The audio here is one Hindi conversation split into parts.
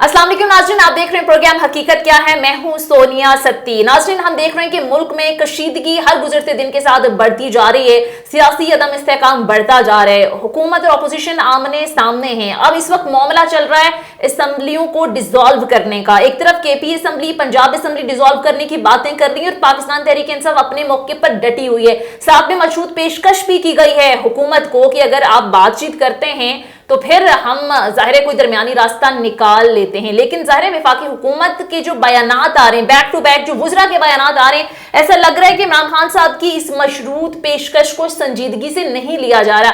अस्सलाम वालेकुम नाज़रीन, आप देख रहे हैं प्रोग्राम हकीकत क्या है। मैं हूं सोनिया सत्ती। नाज़रीन, हम देख रहे हैं कि मुल्क में कशीदगी हर गुजरते दिन के साथ बढ़ती जा रही है। सियासी अदम इस्तेहकाम बढ़ता जा रहा है। हुकूमत और अपोजिशन आमने सामने हैं। अब इस वक्त मामला चल रहा है असम्बलियों को डिसॉल्व करने का। एक तरफ KP assembly, Punjab assembly dissolve करने की बातें कर रही है और पाकिस्तान तहरीक इंसाफ अपने मौके पर डटी हुई है। साथ में मशरूत पेशकश भी की गई है हुकूमत को कि अगर आप बातचीत करते हैं तो फिर हम ज़ाहिर कोई दरमियानी रास्ता निकाल लेते हैं। लेकिन ज़ाहिर वफाकी हुकूमत के जो बयानात आ रहे हैं, बैक टू बैक जो वुज़रा के बयानात आ रहे हैं, ऐसा लग रहा है कि इमरान खान साहब की इस मशरूत पेशकश को संजीदगी से नहीं लिया जा रहा।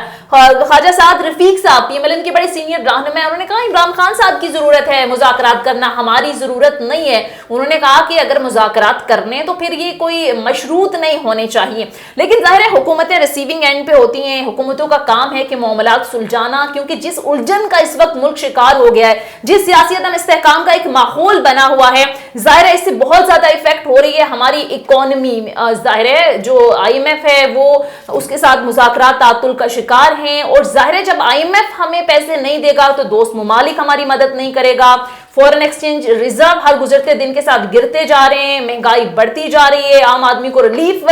ख्वाजा साद रफीक साहब पीएमएलएन के बड़े सीनियर रहनुमा, उन्होंने कहा इमरान खान साहब की जरूरत है मुज़ाकरात करना, हमारी जरूरत नहीं है। उन्होंने कहा कि अगर मुज़ाकरात करने तो फिर ये कोई मशरूत नहीं होने चाहिए। लेकिन ज़ाहिर है हुकूमतें रिसीविंग एंड पे होती हैं। हुकूमतों का काम है कि मामलात सुलझाना, क्योंकि जिस उलझन का इस वक्त मुल्क शिकार हो गया है, जिस सियासी अदम इस्तेहकाम का एक माहौल बना हुआ है, जाहिर है इससे बहुत ज्यादा इफेक्ट हो रही है हमारी इकोनॉमी। जाहिर है जो आईएमएफ है वो उसके साथ मुज़ाकरात तातुल का शिकार हैं, और जाहिर है जब आईएमएफ हमें पैसे नहीं देगा तो दोस्त मुमालिक हमारी मदद नहीं करेगा। फॉरेन एक्सचेंज रिजर्व हर गुजरते दिन के साथ गिरते जा रहे हैं, महंगाई बढ़ती जा रही है। आम आदमी को रिलीफ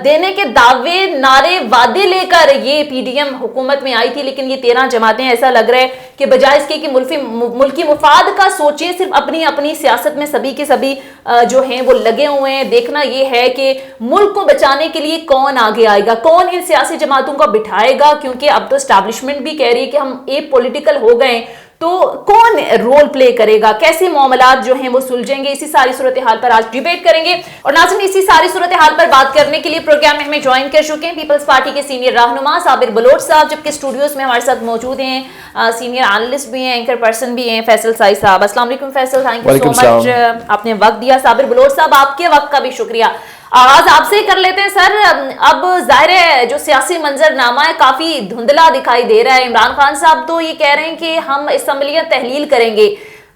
देने के दावे, नारे, वादे लेकर ये पीडीएम हुकूमत में आई थी, लेकिन ये 13 जमातें ऐसा लग रहा है कि बजाय इसके कि मुल्की मुफाद का सोचें, सिर्फ अपनी अपनी सियासत में सभी के सभी जो हैं वो लगे हुए हैं। देखना ये है कि मुल्क को बचाने के लिए कौन आगे आएगा, कौन इन सियासी जमातों को बिठाएगा, क्योंकि अब तो एस्टैब्लिशमेंट भी कह रही है कि हम ए पॉलिटिकल हो गए, तो कौन रोल प्ले करेगा, कैसे मामलात जो हैं वो सुलझेंगे। इसी सारी सूरत हाल पर आज डिबेट करेंगे। और नाज़रीन, इसी सारी सूरत हाल पर बात करने के लिए प्रोग्राम में हमें ज्वाइन कर चुके हैं पीपल्स पार्टी के सीनियर रहनुमा साबिर बलोच साहब, जबकि स्टूडियोज में हमारे साथ मौजूद हैं सीनियर एनालिस्ट भी हैं, एंकर पर्सन भी हैं, फैसल साइद साहब। अस्सलाम वालेकुम Faisal, thank you so much, आपने वक्त दिया। साबिर बलोच साहब, आपके वक्त का भी शुक्रिया। आगाज आपसे ही कर लेते हैं सर। अब जाहिर है जो सियासी मंजरनामा है काफी धुंधला दिखाई दे रहा है। इमरान खान साहब तो ये कह रहे हैं कि हम असम्बलियां तहलील करेंगे,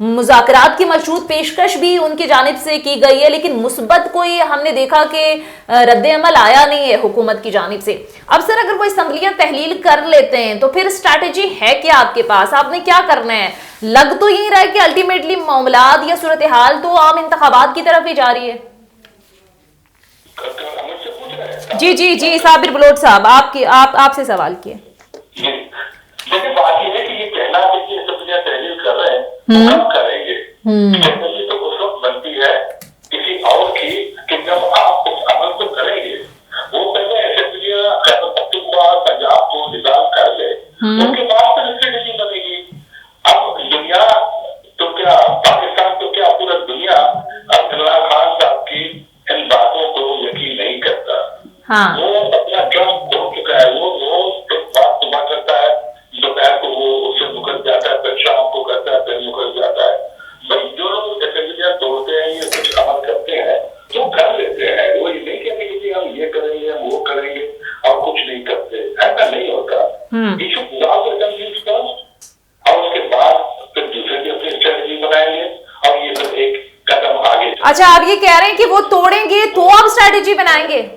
मुज़ाकरात की मशरूत पेशकश भी उनकी जानिब से की गई है, लेकिन मुस्बत कोई हमने देखा कि रद्द-ए-अमल आया नहीं है हुकूमत की जानिब से। अब सर अगर वो असम्बलियां तहलील कर लेते हैं तो फिर स्ट्रैटेजी है क्या आपके पास, आपने क्या करना है? लग तो यही रहा है कि अल्टीमेटली मामलात या सूरत हाल तो आम इंतखाबात की तरफ ही जा रही है। जी जी जी साबिर बलोच साहब, आपसे सवाल किए। लेकिन बात यह है कि ये कहना कि असम्बलियां तहलील कर रहे हैं, कब करेंगे? असम्बली तो उस वक्त बनती है किसी और की कि जब आप उस अमल को करेंगे। वो पहले असम्बलियां पख्तूनख्वा, पंजाब को डिसॉल्व कर ले, उसके बाद फिर स्ट्रेटेजी बनेगी। अब दुनिया तो क्या, पाकिस्तान तो क्या, पूरा दुनिया अब इमरान खान साहब की इन बातों को यकीन नहीं करता। हाँ। वो अपना ट्रस्ट खो चुका है। वो बात सुबह करता है, दोपहर को वो उससे मुकर जाता है, फिर शाम को करता है, फिर मुकर जाता है। भाई जो लोग असम्बलियां तोड़ते हैं, ये कुछ अमल करते हैं तो कर लेते हैं। वो ये नहीं कहते कि हम ये करेंगे, हम वो करेंगे और कुछ नहीं करते, ऐसा नहीं होता। इशू और उसके बाद फिर दूसरे भी अपनी स्ट्रेटेजी बनाएंगे और ये फिर एक कदम आगे। अच्छा, आप ये कह रहे हैं कि वो तोड़ेंगे तो आप स्ट्रेटेजी बनाएंगे?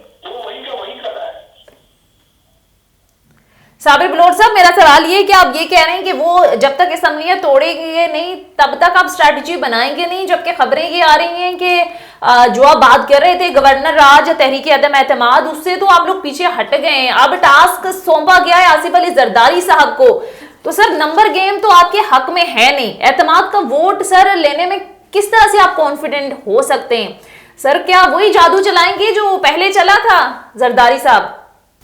साबिर बलोच साहब, मेरा सवाल ये है कि आप ये कह रहे हैं कि वो जब तक असम्बलियां तोड़ेंगे नहीं तब तक आप स्ट्रैटेजी बनाएंगे नहीं, जबकि खबरें ये आ रही हैं कि जो आप बात कर रहे थे गवर्नर राज तहरीक अदम एतमाद, उससे तो आप लोग पीछे हट गए हैं। अब टास्क सौंपा गया है आसिफ अली जरदारी साहब को, तो सर नंबर गेम तो आपके हक में है नहीं। एतमाद का वोट सर लेने में किस तरह से आप कॉन्फिडेंट हो सकते हैं? सर क्या वही जादू चलाएंगे जो पहले चला था जरदारी साहब?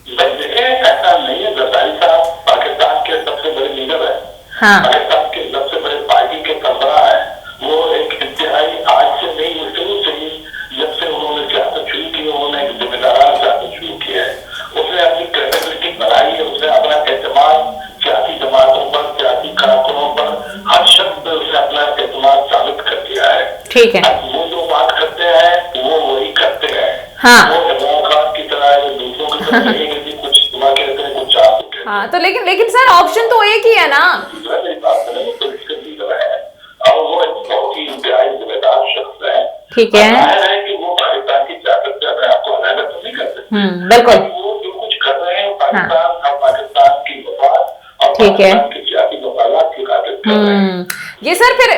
ऐसा नहीं है। जरदारी साहब पाकिस्तान के सबसे बड़े लीडर है। हाँ। पाकिस्तान के सबसे बड़े पार्टी के सरबराह है। वो एक इंतहाई, आज से नहीं, शुरू से ही जब से उन्होंने सियासत शुरू की, उन्होंने एक जिम्मेदाराना सियासत शुरू किया है। उसने अपनी क्रेडिबिलिटी बनाई है, उसने अपना एतमाद सियासी जमातों पर, सियासी कारकुनों पर, हर शख्स पर उसने अपना एतमाद साबित कर दिया है। ठीक है। वो जो बात करते हैं वो वही करते हैं। हाँ। वो इमरान खान की तरह या दूसरों की तरह नहीं कि कुछ सुना कहते हैं, कुछ आप कहते हैं। हाँ, तो लेकिन सर ऑप्शन तो एक ही है ना। मेरी बात है, वो तो इसके लीडर है और वो एक बहुत ही इंतहाई जिम्मेदार शख्स है। ठीक है। जाहिर है कि वो पाकिस्तान की सियासत कर रहे हैं, आपको अनावत तो नहीं कर सकते। बिल्कुल। वो जो कुछ कर रहे हैं पाकिस्तान और पाकिस्तान की मफाद और पाकिस्तान की सियासी मफादात की खातिर कर रहे हैं। ये सर फिर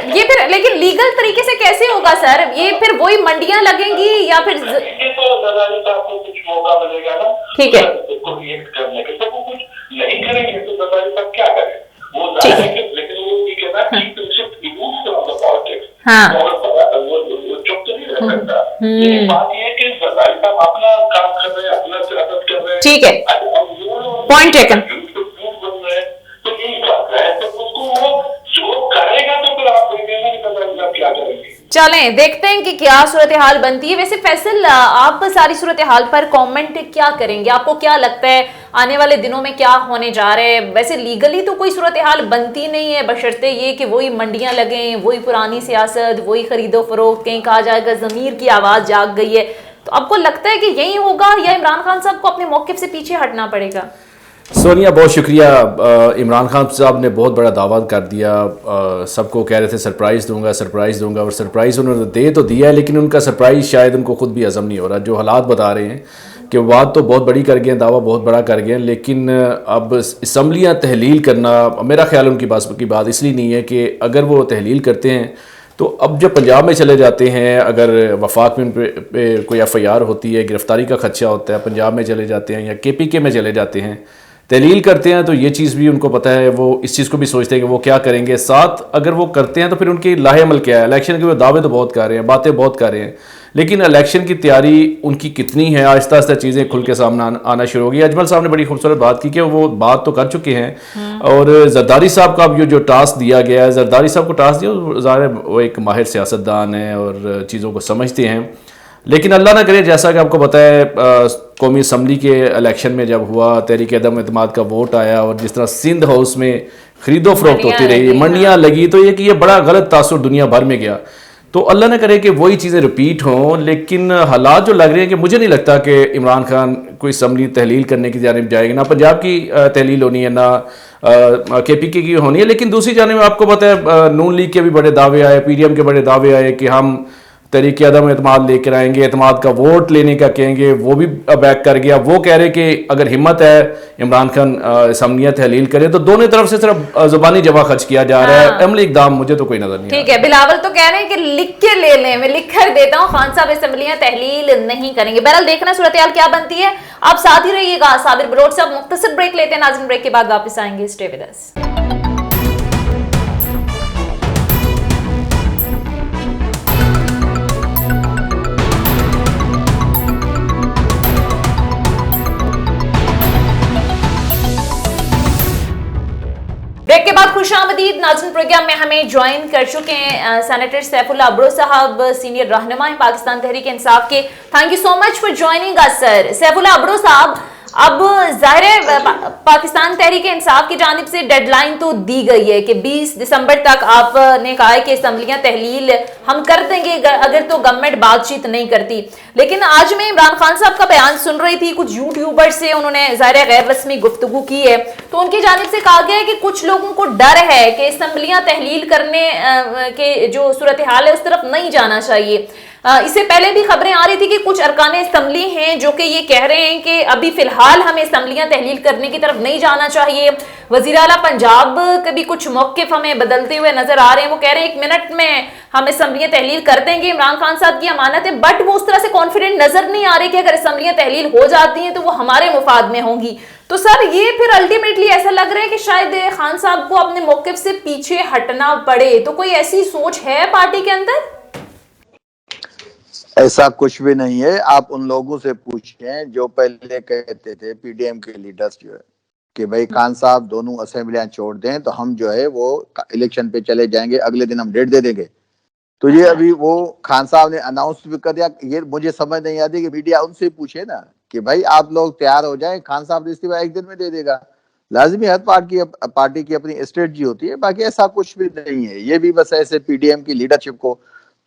लेकिन लीगल तरीके से कैसे होगा सर? ये फिर वही मंडियां लगेंगी या फिर ये तो दादाजी साहब को कुछ मौका मिलेगा ना, ठीक है, तो रिएक्ट करने के, तो वो कुछ नहीं करेंगे तो दादाजी साहब क्या करें? वो जाहिर है कि लेकिन वो ये कहना कि पॉलिटिक्स, हाँ, वो चुप तो नहीं रह सकता। लेकिन बात ये है कि दादाजी साहब अपना काम कर रहे हैं, अपना सियासत कर रहे हैं, ठीक है, पॉइंट टेकन। बन रहे हैं, तो यही बात है, तो उसको वो जो करेगा तो फिर आप देखेंगे कि दादाजी साहब क्या करेंगे। चलें देखते हैं कि क्या सूरत हाल बनती है। वैसे फैसल, आप सारी सूरत हाल पर कमेंट क्या करेंगे? आपको क्या लगता है आने वाले दिनों में क्या होने जा रहे हैं? वैसे लीगली तो कोई सूरत हाल बनती नहीं है, बशर्ते ये कि वही मंडियां लगें, वही पुरानी सियासत, वही खरीदो फरोख्त, कहीं कहा जाएगा ज़मीर की आवाज़ जाग गई है। तो आपको लगता है कि यही होगा या इमरान खान साहब को अपने मौक़िफ़ से पीछे हटना पड़ेगा? सोनिया बहुत शुक्रिया। इमरान खान साहब ने बहुत बड़ा दावा कर दिया, सबको कह रहे थे सरप्राइज़ दूंगा, और सरप्राइज़ उन्होंने दे तो दिया है, लेकिन उनका सरप्राइज़ शायद उनको खुद भी हज़म नहीं हो रहा। जो हालात बता रहे हैं कि बात तो बहुत बड़ी कर गए हैं, दावा बहुत बड़ा कर गए हैं, लेकिन अब असम्बलियाँ तहलील करना, मेरा ख्याल उनकी बात इसलिए नहीं है कि अगर वो तहलील करते हैं तो अब जब पंजाब में चले जाते हैं, अगर वफाक में उन पे कोई FIR होती है, गिरफ्तारी का खदशा होता है, पंजाब में चले जाते हैं या KPK में चले जाते हैं, तहलील करते हैं, तो ये चीज़ भी उनको पता है, वो इस चीज़ को भी सोचते हैं कि वो क्या करेंगे। साथ अगर वो करते हैं तो फिर उनकी लाहेअमल क्या है? इलेक्शन के वो दावे तो बहुत कर रहे हैं, बातें बहुत कर रहे हैं, लेकिन इलेक्शन की तैयारी उनकी कितनी है? आहिस्ता आहिस्ता चीज़ें खुल के सामने आना शुरू होगी। अजमल साहब ने बड़ी खूबसूरत बात की कि वो बात तो कर चुके हैं, और जरदारी साहब का अब ये जो टास्क दिया गया है, जरदारी साहब को टास्क दिया, ज़ाहिर वो एक माहिर सियासतदान है और चीज़ों को समझते हैं, लेकिन अल्लाह ना करे, जैसा कि आपको पता है कौमी असम्बली के इलेक्शन में जब हुआ, तहरीक अदम एतमाद का वोट आया, और जिस तरह सिंध हाउस में खरीदो फरोख्त होती रही, मंडियाँ लगी, तो ये कि ये बड़ा गलत तासुर दुनिया भर में गया। तो अल्लाह ना करे कि वही चीज़ें रिपीट हों, लेकिन हालात जो लग रहे हैं कि मुझे नहीं लगता कि इमरान खान कोई असम्बली तहलील करने की जानिब जाएगी। ना पंजाब की तहलील होनी है, ना KPK की होनी है, लेकिन दूसरी जानिब आपको पता है नून लीग के भी बड़े दावे आए, PDM के बड़े दावे आए कि हम तहरीक अदम एतमाद लेकर आएंगे, एतमाद का वोट लेने का कहेंगे, वो भी बैक कर गया। वो कह रहे कि अगर हिम्मत है इमरान खान असम्बलियाँ तहलील करे, तो दोनों तरफ से सिर्फ ज़ुबानी जवा खर्च किया जा रहा है, अमली इक़दाम मुझे तो कोई नजर नहीं। ठीक है, बिलावल तो कह रहे हैं कि लिख के ले लें, मैं लिख कर देता हूँ, खान साहब असम्बलियाँ तहलील नहीं करेंगे। बहरहाल देखना सूरत हाल क्या बनती है। आप साथ ही रहिएगा। साबिर बलोच साहब मुख्तसर ब्रेक लेते हैं, नाज़रीन ब्रेक के बाद वापस आएंगे। Stay with us. ब्रेक के बाद खुशामदीद। नाज़रीन प्रोग्राम में हमें ज्वाइन कर चुके हैं सेनेटर सैफुल्लाह अब्रो साहब, सीनियर रहनुमा हैं पाकिस्तान तहरीक इंसाफ के। Thank you so much for joining us sir. Saifullah Abro sahab, अब जाहिर है पाकिस्तान तहरीक इंसाफ की जानिब से डेडलाइन तो दी गई है कि 20 दिसंबर तक आपने कहा है कि असम्बलियाँ तहलील हम कर देंगे अगर तो गवर्नमेंट बातचीत नहीं करती। लेकिन आज मैं इमरान खान साहब का बयान सुन रही थी, कुछ यूट्यूबर से उन्होंने जाहिर गैर रस्मी गुफ्तगू की है, तो उनकी जानिब से कहा गया है कि कुछ लोगों को डर है कि असम्बलियाँ तहलील करने के जो सूरत हाल है उस तरफ नहीं जाना चाहिए। इससे पहले भी खबरें आ रही थी कि कुछ अरकान असम्बली हैं जो कि ये कह रहे हैं कि अभी फिलहाल हमें असम्बलियाँ तहलील करने की तरफ नहीं जाना चाहिए। वज़ीर आला पंजाब के भी कुछ मौक़िफ़ हमें बदलते हुए नजर आ रहे हैं। वो कह रहे हैं 1 मिनट में हम असम्बलियाँ तहलील कर देंगे, इमरान खान साहब की अमानत है, बट वो उस तरह से कॉन्फिडेंट नजर नहीं आ रही कि अगर असम्बलियाँ तहलील हो जाती हैं तो वो हमारे मुफाद में होंगी। तो सर ये फिर अल्टीमेटली ऐसा लग रहा है कि शायद खान साहब को अपने मौक़िफ़ से पीछे हटना पड़े। तो कोई ऐसी सोच है पार्टी के अंदर? ऐसा कुछ भी नहीं है। आप उन लोगों से पूछें जो पहले कहते थे, PDM के लीडर्स जो है, कि भाई खान साहब दोनों असेंबलियां छोड़ दें तो हम जो है वो इलेक्शन पे चले जाएंगे, अगले दिन हम डेट दे देंगे। तो ये अभी वो खान साहब ने अनाउंस भी कर दिया। ये मुझे समझ नहीं आती कि मीडिया उनसे पूछे ना कि भाई आप लोग तैयार हो जाए, खान साहब इस्तीफा 1 दिन में दे देगा। लाजमी हर पार्टी की अपनी स्ट्रेटजी होती है, बाकी ऐसा कुछ भी नहीं है। ये भी बस ऐसे PDM की लीडरशिप को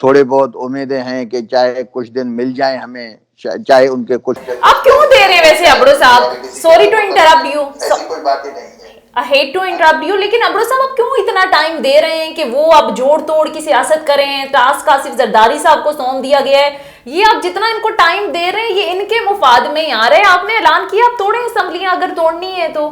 थोड़े बहुत उम्मीदें हैं कि चाहे कुछ दिन मिल जाए हमें, चाहे उनके कुछ। आप क्यों दे रहे हैं वैसे अब्रो साहब? सॉरी टू इंटरप्ट यू, ऐसी कोई बात ही नहीं है। I hate to interrupt you, लेकिन अब्रो साहब आप क्यों इतना टाइम दे रहे हैं कि वो अब जोड़ तोड़ की सियासत करें? टास्क आसिफ जरदारी साहब को सौंप दिया गया है। ये आप जितना इनको टाइम दे रहे हैं ये इनके मुफाद में ही आ रहे हैं। आपने ऐलान किया आप तोड़ें असम्बलियां अगर तोड़नी है तो।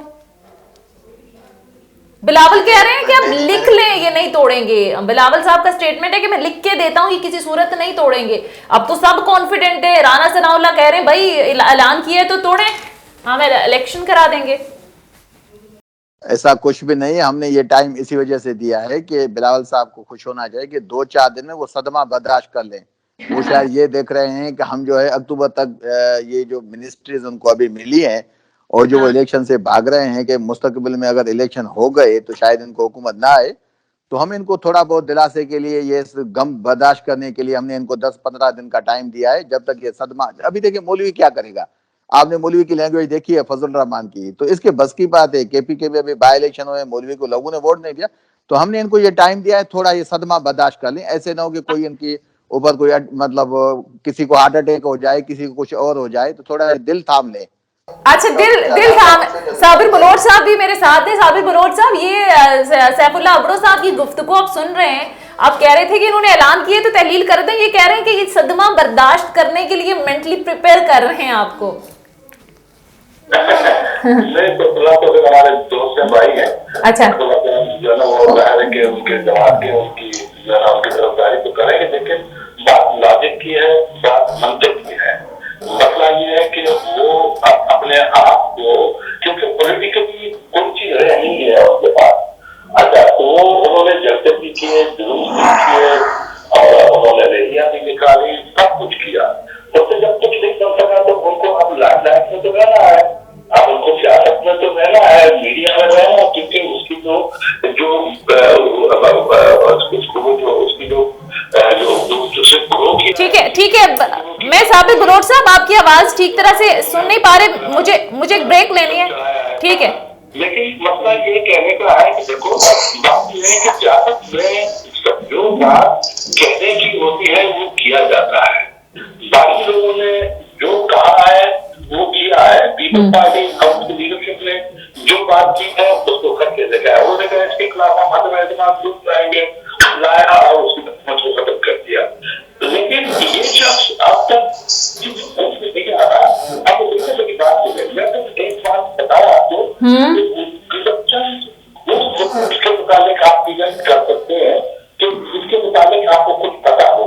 बिलावल कह रहे हैं कि आप लिख लें, ये नहीं तोड़ेंगे। बिलावल साहब का स्टेटमेंट है कि मैं लिख के देता हूं, ये किसी सूरत नहीं तोड़ेंगे। अब तो सब कॉन्फिडेंट है। राणा सनाउल्लाह कह रहे हैं भाई ऐलान किया है तो तोड़े, हाँ मैं इलेक्शन करा देंगे। ऐसा कुछ भी नहीं है। हमने ये टाइम इसी वजह से दिया है कि बिलावल साहब को खुश होना चाहिए कि 2-4 दिन में वो सदमा बर्दाश्त कर लें। वो शायद ये देख रहे हैं कि हम जो है अक्टूबर तक ये जो मिनिस्ट्रीज उनको अभी मिली है और जो वो इलेक्शन से भाग रहे हैं कि मुस्तकबिल में अगर इलेक्शन हो गए तो शायद इनको हुकूमत ना आए, तो हम इनको थोड़ा बहुत दिलासे के लिए, ये गम बर्दाश्त करने के लिए हमने इनको 10-15 दिन का टाइम दिया है। जब तक ये सदमा, अभी देखिए मौलवी क्या करेगा, आपने मौलवी की लैंग्वेज देखी है फजल रहमान की, तो इसके बस की बात है। केपी के भी अभी बाई इलेक्शन हुए, मौलवी को लोगों ने वोट नहीं दिया, तो हमने इनको ये टाइम दिया है, थोड़ा ये सदमा बर्दाश्त कर लें। ऐसे ना हो कि कोई इनकी ऊपर कोई मतलब किसी को हार्ट अटैक हो जाए, किसी को कुछ और हो जाए, तो थोड़ा दिल थाम लें। अच्छा, दिल थाम। साबिर बलोच साहब भी मेरे साथ हैं। साबिर बलोच साहब, ये सैफुल्लाह अबड़ो साहब की गुफ्तगू आप सुन रहे हैं। आप कह रहे थे कि इन्होंने ऐलान किए तो तहलील कर दें, ये कह रहे हैं कि ये सदमा बर्दाश्त करने के लिए मेंटली प्रिपेयर कर रहे हैं आपको। नहीं तो हमारे दोस्त हैं, भाई हैं। अच्छा, तो जो है ना वो जाहिर है कि उनके जमात के उनकी जो है ना उनकी तरफदारी तो करेंगे, लेकिन बात लॉजिक की है, बात मंतिक की है। मसला ये है कि वो अपने आप को, क्योंकि पॉलिटिकली कोई चीज रह नहीं है उनके पास। अच्छा, तो उन्होंने जलसे भी किए, जुलूस भी किए और उन्होंने रैलियां भी निकाली, सब कुछ किया। तो फिर जब कुछ नहीं कर सका तो उनको अब लाइमलाइट में तो रहना है, अब उनको सियासत में तो रहना है, मीडिया में रहना है, क्योंकि उसकी ठीक है। मैं साबिर बलोच साहब आपकी आवाज ठीक तरह से सुन नहीं पा रहे, मुझे एक ब्रेक लेनी है। ठीक है, लेकिन मसला ये कहने का है कि देखो, बात यह है कि सियासत में जो बात कहने की होती है वो किया जाता है। बाकी लोगों ने जो कहा है वो किया है। पीपल्स पार्टी कांग्रेस की लीडरशिप ने जो बात की है उसको करके दिखाया। उन्होंने कहा इसके खिलाफ हम ग्रुप लाएंगे, लाया और उसकी को खत्म कर दिया। लेकिन ये शख्स अब तक नहीं आ रहा। अब दूसरे की बात हो गई, मैं तो एक बात बताऊं आपको, इसके मुताबिक आप कर सकते हैं कि इसके मुताबिक आपको कुछ पता हो,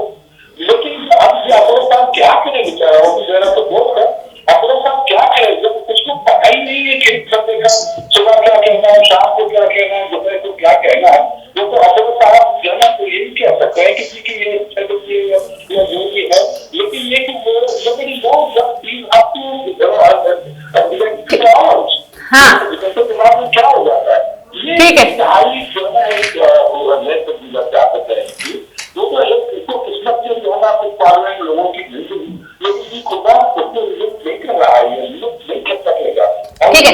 लेकिन अब अफरोज साहब क्या करें बेचारा, वो जरा तो बोल रहा अफरोज साहब क्या करें जब उसको पता ही नहीं है कि सुबह क्या कहना है, शाम को क्या कहना है, दोपहर को क्या कहना है। वो तो अफरोज साहब जो है तो यही कह सकते हैं किसी की ये या जो भी है, लेकिन ये कि वो दिमाग में क्या हो जाता है। ठीक है, पार्लियामेंट लोगों की लेकिन खुदा उसको रिजेक्ट नहीं कर रहा है, ये रिजेक्ट नहीं कर सकेगा। ठीक है,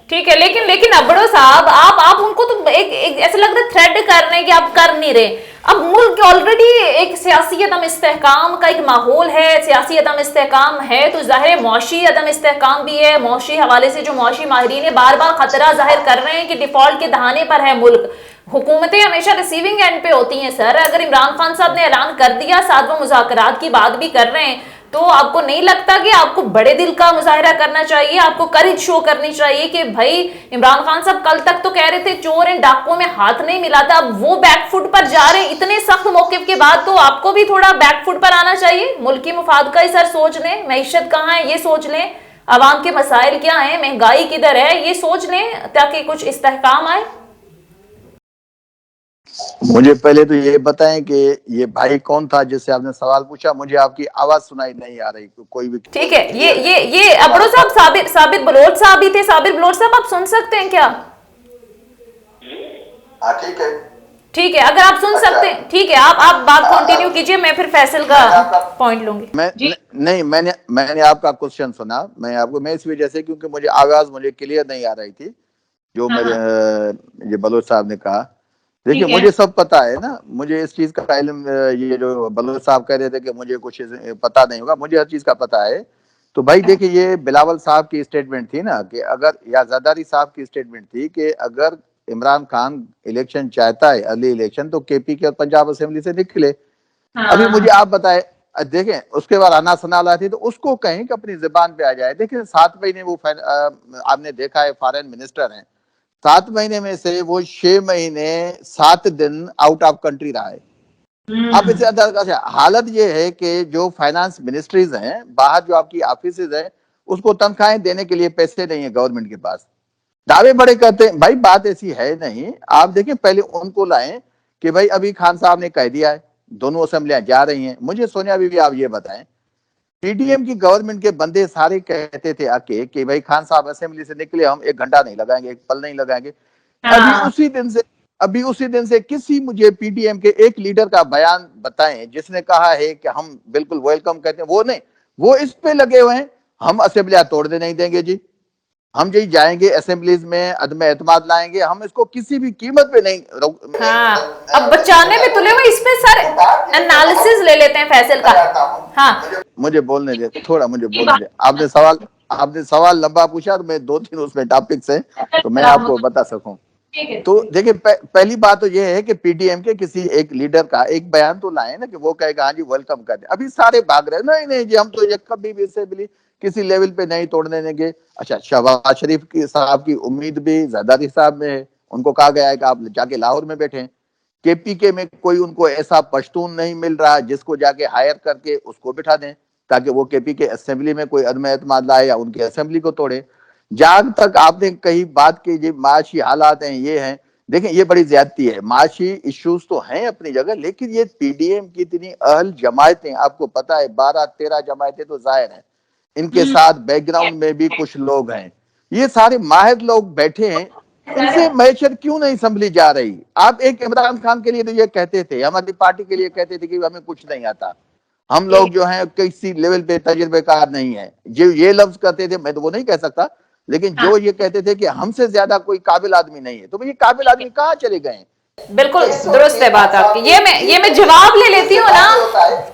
ठीक है। लेकिन अबड़ो साहब, आप उनको तो एक ऐसा लग रहा है थ्रेड कर रहे हैं कि आप कर नहीं रहे। अब मुल्क ऑलरेडी एक सियासी अदम इस्तेहकाम का एक माहौल है, सियासी अदम इस्तेहकाम है तो जाहिर मौशी अदम इस्तेहकाम भी है। मौशी हवाले से जो मौशी माहिरीन बार बार खतरा जाहिर कर रहे हैं कि डिफॉल्ट के दहाने पर है मुल्क। हुकूमतें हमेशा रिसीविंग एंड पे होती हैं सर। अगर इमरान खान साहब ने ऐलान कर दिया, साथ वो मुज़ाकरात की बात भी कर रहे हैं, तो आपको नहीं लगता कि आपको बड़े दिल का मुजाहिरा करना चाहिए, आपको करेज शो करनी चाहिए कि भाई इमरान खान साहब कल तक तो कह रहे थे चोर एंड डाकुओं में हाथ नहीं मिलाता, अब वो बैकफुट पर जा रहे हैं इतने सख्त मौकिफ के बाद, तो आपको भी थोड़ा बैकफुट पर आना चाहिए। मुल्क की मुफाद का ही सर सोच लें, मैशत कहाँ है ये सोच लें, आवाम के मसाइल क्या है, महंगाई किधर है ये सोच लें, ताकि कुछ इस्तेहकाम आए। मुझे पहले तो ये बताएं कि ये भाई कौन था जिससे आपने सवाल पूछा, मुझे आपकी आवाज सुनाई नहीं आ रही कोई भी। ठीक है, ये अबड़ो साहब साबिर बलोच साहब भी थे। साबिर बलोच साहब आप सुन सकते हैं क्या? ठीक है, ठीक है, अगर आप सुन सकते हैं ठीक है, आप बात कंटिन्यू कीजिए, मैं फिर फैसल का पॉइंट लूंगी। मैंने आपका क्वेश्चन सुना, मैं इस वजह से क्योंकि मुझे आवाज मुझे क्लियर नहीं आ रही थी जो मेरे ये बलोच साहब ने कहा। देखिए मुझे सब पता है ना, मुझे इस चीज का इल्म, ये जो बलोच साहब कह रहे थे कि मुझे कुछ पता नहीं होगा, मुझे हर चीज का पता है। तो भाई देखिए ये बिलावल साहब की स्टेटमेंट थी ना कि अगर, या जरदारी साहब की स्टेटमेंट थी कि अगर इमरान खान इलेक्शन चाहता है, अर्ली इलेक्शन, तो केपी के और पंजाब असेंबली से निकले। अभी मुझे आप बताए, देखें उसके बाद आना सना लाती तो उसको कहें कि अपनी जुबान पे आ जाए। देखें 7 महीने वो आपने देखा है फॉरेन मिनिस्टर हैं, 7 महीने में से वो 6 महीने 7 दिन आउट ऑफ कंट्री रहा है। अब इससे अच्छा हालत ये है कि जो फाइनेंस मिनिस्ट्रीज हैं, बाहर जो आपकी ऑफिस है, उसको तनख्वाहें देने के लिए पैसे नहीं है गवर्नमेंट के पास, दावे बड़े करते हैं। भाई बात ऐसी है नहीं, आप देखिए पहले उनको लाएं कि भाई अभी खान साहब ने कह दिया है दोनों असेंबलियां जा रही हैं। मुझे सोनिया बीबी आप ये बताएं, पीडीएम की गवर्नमेंट के बंदे सारे कहते थे आके कि भाई खान साहब असेंबली से निकले हम 1 घंटा नहीं लगाएंगे, 1 पल नहीं लगाएंगे। अभी उसी दिन से किसी मुझे पीडीएम के एक लीडर का बयान बताएं जिसने कहा है कि हम बिल्कुल वेलकम कहते हैं। वो नहीं, वो इस पे लगे हुए हैं हम असेंबलियां तोड़ने नहीं देंगे जी, हम जी जाएंगे असेंबलीज में अदम एतमाद लाएंगे, हम इसको किसी भी कीमत पे नहीं हाँ, अब बचाने में तुले हुए इस पे सर एनालिसिस ले लेते हैं फैसल का। हाँ, मुझे बोलने दे थोड़ा, मुझे बोलने दे। आपने सवाल लंबा पूछा तो मैं 2-3 उसमें टॉपिक्स हैं तो मैं आपको बता सकूं। तो देखिए पहली बात तो ये है कि पीडीएम के किसी एक लीडर का एक बयान तो लाए ना कि वो कहेगा हाँ जी वेलकम कर दे। अभी सारे भाग रहे नहीं नहीं जी हम तो ये कभी भी असेंबली किसी लेवल पे नहीं तोड़ने देंगे। अच्छा, शहबाज शरीफ की साहब की उम्मीद भी जरदारी साहब में है, उनको कहा गया है कि आप जाके लाहौर में बैठे। केपीके में कोई उनको ऐसा पश्तून नहीं मिल रहा जिसको जाके हायर करके उसको बिठा दें ताकि वो केपीके असेंबली में कोई अदम एतमाद लाए या उनकी असेंबली को तोड़े। जहां तक आपने कही बात की जी माशी हालात हैं ये हैं, देखें ये बड़ी ज्यादती है। माशी इश्यूज तो हैं अपनी जगह, लेकिन ये पीडीएम की इतनी अहल जमायतें, आपको पता है 12-13 जमायतें तो जाहिर हैं, इनके साथ बैकग्राउंड में भी कुछ लोग हैं, ये सारे माहिर लोग बैठे हैं, इनसे मैशर क्यों नहीं संभली जा रही। आप एक इमरान खान के लिए तो ये कहते थे, हमारी पार्टी के लिए कहते थे कि हमें कुछ नहीं आता, हम लोग जो हैं किसी लेवल पे तजुर्बेकार नहीं है, जो ये लफ्ज कहते थे, मैं तो वो नहीं कह सकता, लेकिन जो ये कहते थे कि हमसे ज्यादा कोई काबिल आदमी नहीं है, तो ये काबिल आदमी कहाँ चले गए। बिल्कुल दुरुस्त है बात आपकी। ये मैं जवाब ले लेती हूँ ना।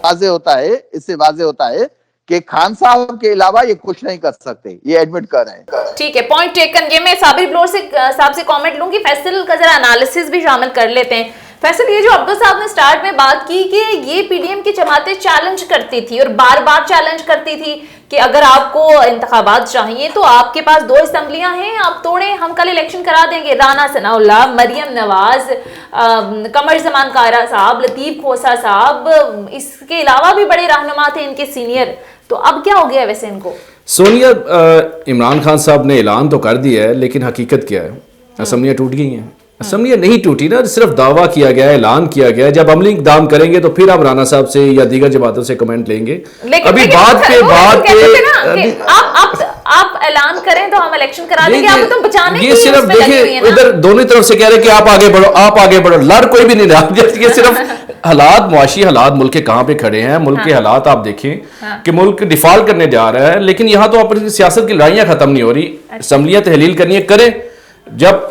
वाजे होता है, इससे वाजे होता है कि खान साहब के अलावा ये कुछ नहीं कर सकते, ये एडमिट कर रहे हैं। ठीक है, पॉइंट टेकन। ये मैं साबिर ब्लोर से साहब से कमेंट लूंगी, फैसल का जरा एनालिसिस भी शामिल कर लेते हैं। फैसल, ये जो अब्दुल साहब ने स्टार्ट में बात की कि ये पीडीएम की जमातें चैलेंज करती थी और बार बार चैलेंज करती थी कि अगर आपको इंतखाबात चाहिए तो आपके पास 2 असेंबलियां हैं, आप तोड़ें, हम कल इलेक्शन करा देंगे। राना सनाउल्लाह, मरियम नवाज, कमर जमान कारा साहब, लतीफ खोसा साहब, इसके अलावा भी बड़े रहनुमा थे इनके सीनियर। तो अब क्या हो गया वैसे इनको? सोनिया, इमरान खान साहब ने ऐलान तो कर दिया है, लेकिन हकीकत क्या है? असेंबलियां टूट गई हैं। असेंबलियां नहीं टूटी ना, सिर्फ दावा किया गया है, ऐलान किया गया है। जब अमली इक़दाम करेंगे तो फिर आप राना साहब से या दीगर जमातों से कमेंट लेंगे। अभी बात पे आप ऐलान करें तो हम इलेक्शन करा देंगे, आप तो बचाने ये सिर्फ देखिए उधर दोनों तरफ से कह रहे हैं कि आप आगे बढ़ो, आप आगे बढ़ो, लड़ कोई भी नहीं रहा। ये सिर्फ हालात, मुआशी हालात मुल्क के कहाँ पे खड़े हैं, मुल्क के हालात आप देखें कि मुल्क डिफॉल्ट करने जा रहा है, लेकिन यहाँ तो अपनी सियासत की लड़ाइयाँ खत्म नहीं हो रही। असेंबलियाँ तहलील करनी है, करें। जब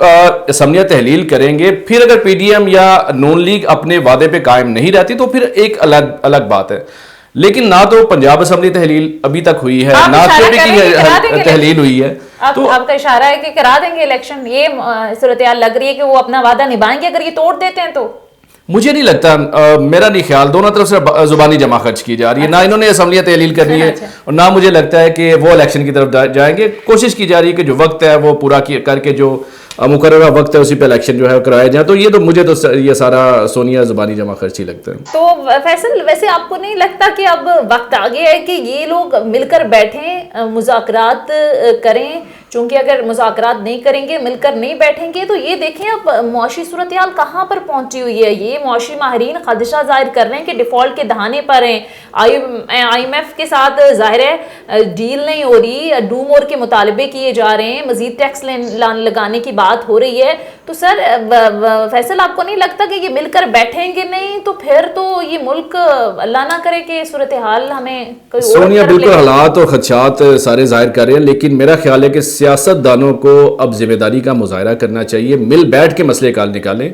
असेंबलियाँ तहलील करेंगे, फिर अगर पीडीएम या नून लीग अपने वादे पे कायम नहीं रहती तो फिर एक अलग बात है। लेकिन ना तो पंजाब असेंबली तहलील अभी तक हुई है, ना केपी की तहलील हुई है। तो आपका इशारा है कि करा देंगे इलेक्शन, ये सूरत-ए-हाल लग रही है कि वो अपना वादा निभाएंगे अगर ये तोड़ देते हैं तो? मुझे नहीं लगता, मेरा नहीं ख्याल। दोनों तरफ से जुबानी जमा खर्च की जा रही है, ना इन्होंने असेंबलियां तहलील करनी है और ना मुझे लगता है कि वो इलेक्शन की तरफ जाएंगे। कोशिश की जा रही है कि जो वक्त है वो पूरा करके जो मुकर्ररा वक्त है उसी पे इलेक्शन जो है कराया जाए। तो ये तो मुझे तो ये सारा सोनिया जुबानी जमा खर्ची लगता है। तो फैसल, वैसे आपको नहीं लगता कि अब वक्त आ गया है कि ये लोग मिलकर बैठें, मुज़ाकरात करें? चूंकि अगर मुज़ाकरात नहीं करेंगे, मिलकर नहीं बैठेंगे, तो ये देखें अब मुआशी सूरत हाल कहाँ पर पहुंची हुई है। ये मुआशी माहिरीन खदशा जाहिर कर रहे हैं कि डिफॉल्ट के दहाने पर हैं। IMF के साथ जाहिर है डील नहीं हो रही, डू मोर के मुतालबे किए जा रहे हैं, मजीद टैक्स लगाने की बात हो रही है। तो सर फैसल, आपको नहीं लगता कि ये मिलकर बैठेंगे नहीं तो फिर तो ये मुल्क अल्लाह ना करे कि सूरत हाल हमें कोई सोनिया बिल्कुल हालात और खदशात सारे जाहिर कर रहे हैं, लेकिन मेरा ख्याल है कि सियासतदानों को अब जिम्मेदारी का मुजाहरा करना चाहिए, मिल बैठ के मसले काल निकालें,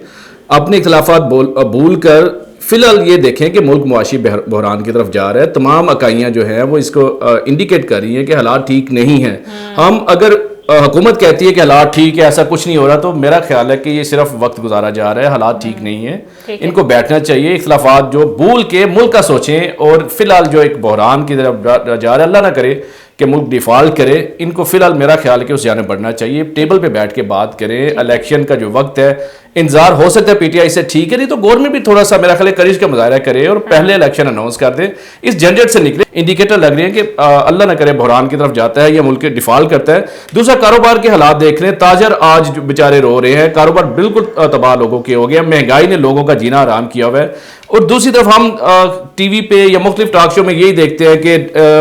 अपने इख्तलाफात भूल कर फिलहाल ये देखें कि मुल्क मुआशी बहरान की तरफ जा रहा है। तमाम इकाइयाँ जो हैं वो इसको इंडिकेट कर रही हैं कि हालात ठीक नहीं हैं। हम अगर हुकूमत कहती है कि हालात ठीक है, ऐसा कुछ नहीं हो रहा, तो मेरा ख्याल है कि ये सिर्फ वक्त गुजारा जा रहा है, हालात ठीक नहीं है। ठीक है। इनको बैठना चाहिए, इख्तलाफात जो भूल के मुल्क का सोचें, और फिलहाल जो एक बहरान की तरफ जा रहा है, अल्लाह ना करे कि मुल्क डिफॉल्ट करे, इनको फिलहाल मेरा ख्याल है कि उस जाने बढ़ना चाहिए, टेबल पे बैठ के बात करें। इलेक्शन का जो वक्त है, इंतजार हो सकता है पीटीआई से, ठीक है, नहीं तो गवर्नमेंट भी थोड़ा सा मेरा ख्याल है करीज का मुजाहरा करे और पहले इलेक्शन अनाउंस कर दे, इस झंझट से निकले। इंडिकेटर लग रहे हैं कि अल्लाह ना करे बहरान की तरफ जाता है या मुल्क डिफॉल्ट करता है। दूसरा, कारोबार के हालात देख रहे हैं, ताजर आज जो बेचारे रो रहे हैं, कारोबार बिल्कुल तबाह लोगों के हो गया, महंगाई ने लोगों का जीना आराम किया हुआ है। और दूसरी तरफ हम टीवी पे या मुख्तलिफ टॉक शो में यही देखते हैं कि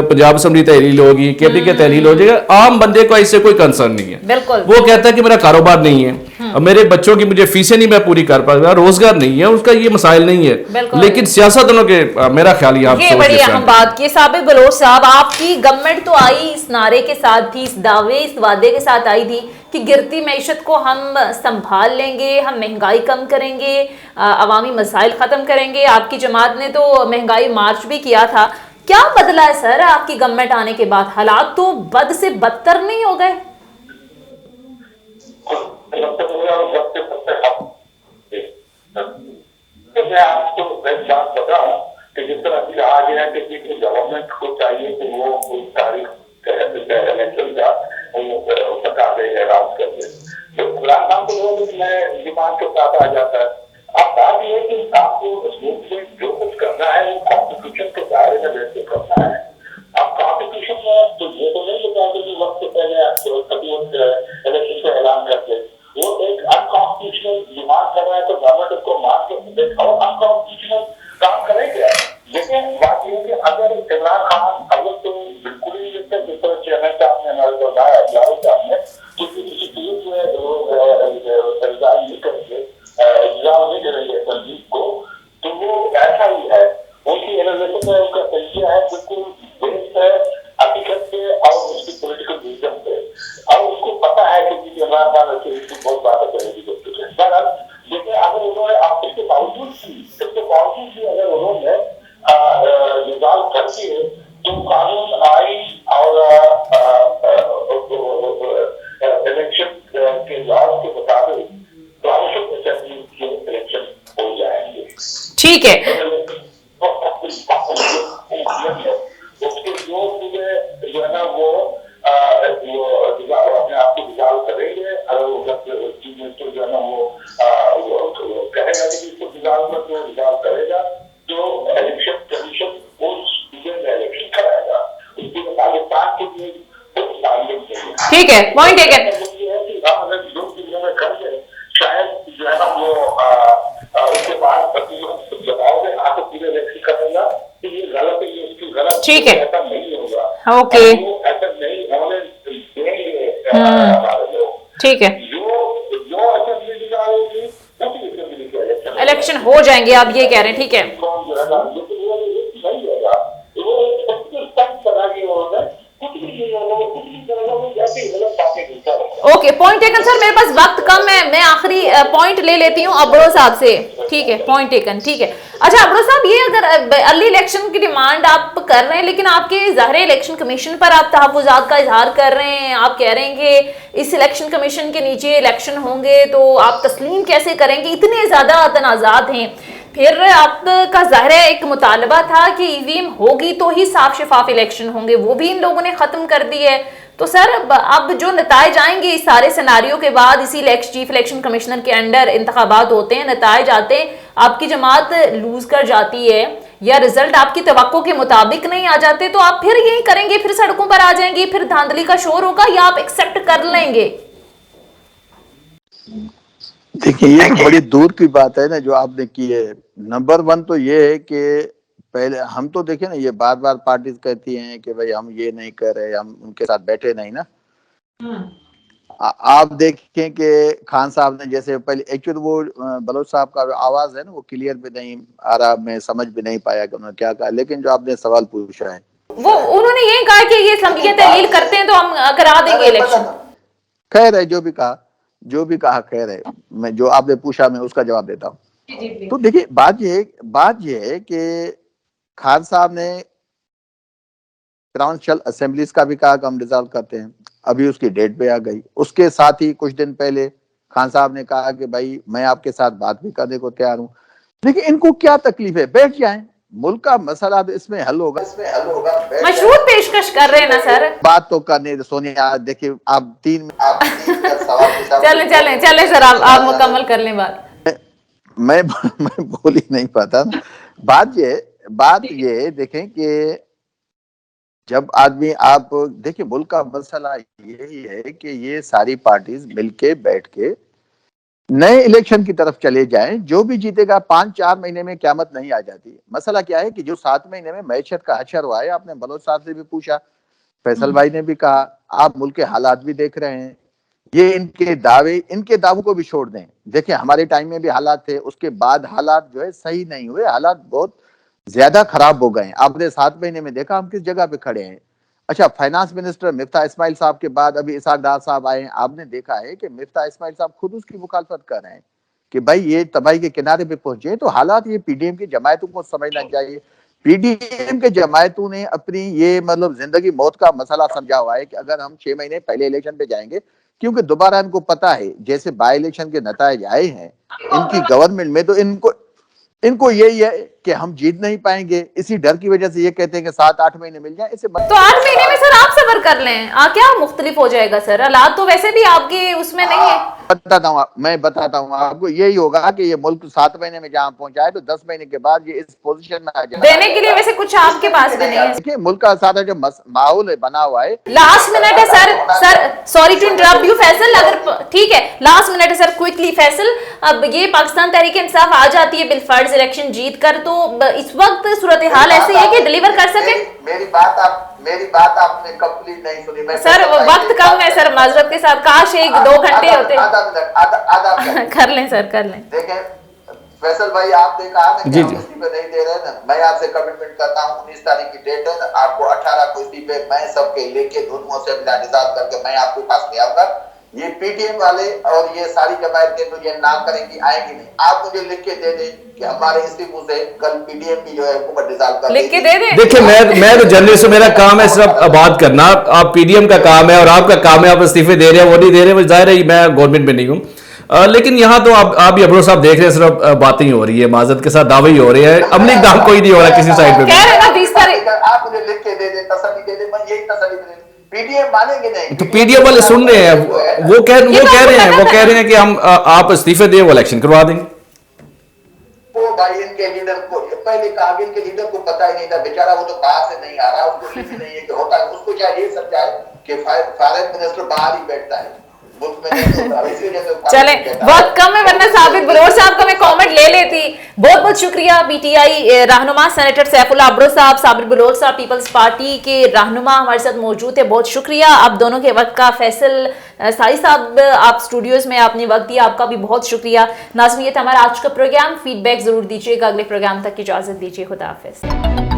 पंजाब असम्बली तहलील होगी, केपी के तहलील हो जाएगा, आम बंदे को इससे कोई कंसर्न नहीं है। बिल्कुल। वो कहता है कि मेरा कारोबार नहीं है, अब मेरे बच्चों की मुझे फीसें नहीं मैं पूरी कर पा रहा, रोजगार नहीं है, उसका ये मसाइल नहीं है। लेकिन सियासतदानों के मेरा ख्याल ये बड़ी अहम बात की साबिर बलोच साहब, आपकी गवर्नमेंट तो आई इस नारे के साथ थी, इस दावे इस वादे के साथ आई थी कि गिरती मैशत को हम संभाल लेंगे, हम महंगाई कम करेंगे, अवामी मसाइल खत्म करेंगे। आपकी जमात ने तो महंगाई मार्च भी किया था। क्या बदला है सर आपकी गवर्नमेंट आने के बाद? हालात तो बद से बदतर नहीं हो गए? मैं आपको एक बात बताऊं कि जिस तरह से कहा गया है कि गवर्नमेंट को चाहिए कि वो कोई तारीख इलेक्शन का सरकार दे, अनाउंस कर दे, तो इमरान खान को लोगों में डिमांड के साथ आ जाता है। अब बात यह है कि आपको में जो कुछ करना है वो कॉन्स्टिट्यूशन के दायरे में बैठ के करना है। अब कॉन्स्टिट्यूशन में तो ये तो नहीं लिखा कि वक्त से पहले इलेक्शन का ऐलान कर दे, वो एक अनकॉन्स्टिट्यूशनल डिमांड कर रहा है, तो गवर्नमेंट उसको मान के और अनकॉन्स्टिट्यूशनल काम करेगा। लेकिन बात यह है कि अगर इमरान खान अगर तो बिल्कुल ही जिस तरह चेयरमैन साहब ने हमारे बताया, बिलावल साहब ने, तो किसी चीज में रिजाइन नहीं करेंगे, इल्जाम नहीं करेंगे तंजीब को, तो वो ऐसा ही है। उनकी एनालिसिस है, उनका तजिया है, बिल्कुल बेस्ड है हकीकत पे और उसकी पॉलिटिकल विजन पे, और उसको पता है कि इमरान खान उसकी बहुत बातें करेगी दोस्तों। लेकिन अगर उन्होंने आप इसके बावजूद भी अगर उन्होंने निजाम कर दिए, तो कानून आइन और इलेक्शन के लॉज के मुताबिक काउंसिल असेंबली के इलेक्शन हो जाएंगे। ठीक है। उसके जो है ना वो अपने आप को डिजॉल्व करेंगे, चीफ मिनिस्टर जो है ना वो कहेगा कि इसको डिजॉल्व करेगा, तो इलेक्शन कमीशन उस सीजन में इलेक्शन कराएगा। उसके पाकिस्तान के लिए ठीक है, पॉइंट टेकन। अगर लोग चीजों में कर ले, शायद जो है ना वो उसके बाद जवाब में आकर पूरे इलेक्शन करेगा कि ये गलत है, ये उसकी गलत, ठीक है, ऐसा नहीं होगा। ओके, ऐसा नहीं होने देंगे हमारे लोग। ठीक है, जो असेंबली निकाल होगी उसी असेंबली के इलेक्शन हो जाएंगे, आप ये कह रहे हैं। ठीक है, ओके, पॉइंट टेकन सर। मेरे पास वक्त कम है, मैं आखिरी पॉइंट ले लेती हूँ अब्रो साहब से। ठीक है, पॉइंट टेकन। ठीक है, अच्छा अब्रो साहब, ये अगर अर्ली इलेक्शन की डिमांड आप कर रहे हैं, लेकिन आपके ज़ाहिर इलेक्शन कमीशन पर आप तहफ़्फ़ुज़ात का इजहार कर रहे हैं, आप कह रहे हैं कि इस इलेक्शन कमीशन के नीचे इलेक्शन होंगे, तो आप तस्लीम कैसे करेंगे? इतने ज़्यादा तनाज़ात हैं। फिर आपका ज़ाहिर एक मुतालबा था कि ईवीएम होगी तो ही साफ शफाफ इलेक्शन होंगे, वो भी इन लोगों ने ख़त्म कर दी है। तो सर अब जो नताइज आएंगे इस सारे सिनारियों के बाद, इसी चीफ इलेक्शन कमिश्नर के अंडर इंतखाबात होते हैं, नताइज आते हैं, आपकी जमात लूज कर जाती है या रिजल्ट आपकी तवक्को के मुताबिक नहीं आ जाते, तो आप फिर यही करेंगे, फिर सड़कों पर आ जाएंगे, फिर धांधली का शोर होगा, या आप एक्सेप्ट कर लेंगे? देखिए, ये बड़ी दूर की बात है ना जो आपने की है। नंबर वन तो ये है कि पहले हम तो देखें ना, ये बार बार पार्टीज कहती हैं कि भाई हम ये नहीं कर रहे, हम उनके साथ बैठे नहीं ना। आप देखें कि खान साहब ने जैसे पहले एक्चुअली वो बलोच साहब का आवाज है ना वो क्लियर भी नहीं आ रहा, मैं समझ भी नहीं पाया कि उन्होंने क्या कहा, लेकिन जो आपने सवाल पूछा है वो उन्होंने ये कहा कि ये असम्बली तहलील करते हैं तो हम करा देंगे इलेक्शन। खैर है, जो भी कहा खैर है, मैं जो आपने पूछा मैं उसका जवाब देता हूँ। तो देखिए, बात ये है कि खान साहब ने प्रोविंशियल असेंबलीज का भी कहा कि हम डिसॉल्व करते हैं, अभी उसकी डेट पे आ गई। उसके साथ ही कुछ दिन पहले खान साहब ने कहा कि भाई मैं आपके साथ बात भी करने को तैयार हूं। देखिए इनको क्या तकलीफ है, बैठ जाएं, मुल्क का मसला तो इसमें हल होगा, मशरूत पेशकश कर रहे हैं ना सर। बात तो करने दो सोनिया। देखिए आप 3 मिनट सवाल के साथ चले चले चले सर, आप मुकम्मल कर लें बात। मैं बोल ही नहीं पाता। बात ये देखें कि जब आदमी, आप देखिए मुल्क का मसला यही है कि ये सारी पार्टीज मिलके बैठ के नए इलेक्शन की तरफ चले जाएं। जो भी जीतेगा 5-4 महीने में क़यामत नहीं आ जाती। मसला क्या है कि जो 7 महीने में मैशत का हशर हुआ है, आपने बलोच साहब से भी पूछा, फैसल भाई ने भी कहा, आप मुल्क के हालात भी देख रहे हैं। ये इनके दावों को भी छोड़ दें। देखिए हमारे टाइम में भी हालात थे, उसके बाद हालात जो है सही नहीं हुए, हालात बहुत ज्यादा खराब हो गए। आपने 7 महीने में देखा हम किस जगह पे खड़े हैं। अच्छा, फाइनेंस मिनिस्टर मिफ्ता इस्माइल साहब के बाद अभी इसाक डार साहब आए हैं। आपने देखा है कि मिफ्ता इस्माइल साहब खुद उसकी मुखालफत कर रहे हैं कि भाई ये तबाही के किनारे पे पहुंचे। तो हालात ये पीडीएम की जमायतों को समझना चाहिए। पीडीएम के जमायतों ने अपनी ये मतलब जिंदगी मौत का मसला समझा हुआ है कि अगर हम 6 महीने पहले इलेक्शन पे जाएंगे, क्योंकि दोबारा इनको पता है जैसे बाई इलेक्शन के नतायज आए हैं इनकी गवर्नमेंट में, तो इनको यही है कि हम जीत नहीं पाएंगे। इसी डर की वजह से ये कहते हैं कि 7-8 महीने मिल जाए। तो 8 महीने में सर आप सब्र कर लें, क्या मुख्तलिफ हो जाएगा सर? हालात तो वैसे भी आपके उसमें नहीं है। मैं बताता हूँ आपको, यही होगा कि ये मुल्क 7 महीने में जहाँ पहुंचा है तो 10 महीने के बाद ये इस पोजीशन में आ जाए। देने के लिए वैसे कुछ आपके पास भी नहीं है। देखिए मुल्क का सारा जो माहौल बना हुआ है। लास्ट मिनट है sir sorry to interrupt you Faisal, अगर ठीक है लास्ट मिनट है सर, क्विकली फैसल। अब ये पाकिस्तान तहरीक इंसाफ आ जाती है बिलफर्ज इलेक्शन जीत कर, तो इस वक्त सूरत हाल ऐसी है कि डिलीवर कर सके। मेरी बात आपने कंप्लीट नहीं सुनी। मैं सर वक्त कम है सर, माजरत के साथ, काश 1-2 घंटे होते। आधा कर लें सर, कर लें। देखें फैसल भाई, आपने कहा ना कि हम इस्तीफे नहीं दे रहे ना, मैं आपसे कमिटमेंट करता हूँ 19 तारीख की डेट है, आपको 18 को इस्तीफे मैं सबके लेके दोनों से डिसाइड करके मैं आपके पास ले आऊंगा। ये पीटीएम वाले और ये सारी जमायतें तो ये ना करेंगी, आएंगी नहीं। आप मुझे लिख के दे दें कि हमारे इस्तीफों से कल पीडीएम की जो है हुकूमत डिसॉल्व कर लिख के दे दें। देखिए मैं तो जर्नलिस्ट हूं, मेरा काम है सिर्फ बात करना। आप पीडीएम का काम है और आपका काम है आप इस्तीफे दे रहे हैं, वो नहीं दे रहे, वो जाहिर है मैं गवर्नमेंट में नहीं हूँ। लेकिन यहाँ तो आप भी अब्रो साहब देख रहे हैं, सिर्फ बातें ही हो रही है, माजरत के साथ दावे ही हो रहे हैं, अमली इक़दाम कोई नहीं हो रहा किसी साइड पे। आप मुझे लिख के दे दें, तसल्ली दे दें, मैं यही तसल्ली दे दें। पीडीएम मानेंगे नहीं। तो पीडीएम वाले सुन रहे हैं, वो कह रहे हैं कि हम आप इस्तीफे दें, वो इलेक्शन करवा देंगे। वो भाई इनके लीडर को पहले कहा, इनके लीडर को पता ही नहीं था बेचारा, वो तो बाहर से नहीं आ रहा, उसको लिखी नहीं है कि होता है। उसको क्या ये समझा है कि फाइनेंस मिनिस्टर बाहर ही बैठता है, मुल्क में नहीं होता, इसी वजह से चले बहुत कम है, वरना साबिर बलोच साहब का मैं कमेंट ले लेती। बहुत बहुत शुक्रिया पीटीआई रहनुमा सेनेटर सैफुल्लाह अब्रो साहब, साबिर बलोच साहब पीपल्स पार्टी के रहनुमा हमारे साथ मौजूद है, बहुत शुक्रिया आप दोनों के वक्त का। फैसल साई साहब आप स्टूडियोज में आपने वक्त दिया, आपका भी बहुत शुक्रिया। नाज़रीन ये था हमारा आज का प्रोग्राम, फीडबैक जरूर दीजिएगा, अगले प्रोग्राम तक की इजाजत दीजिए, खुदा हाफिज़।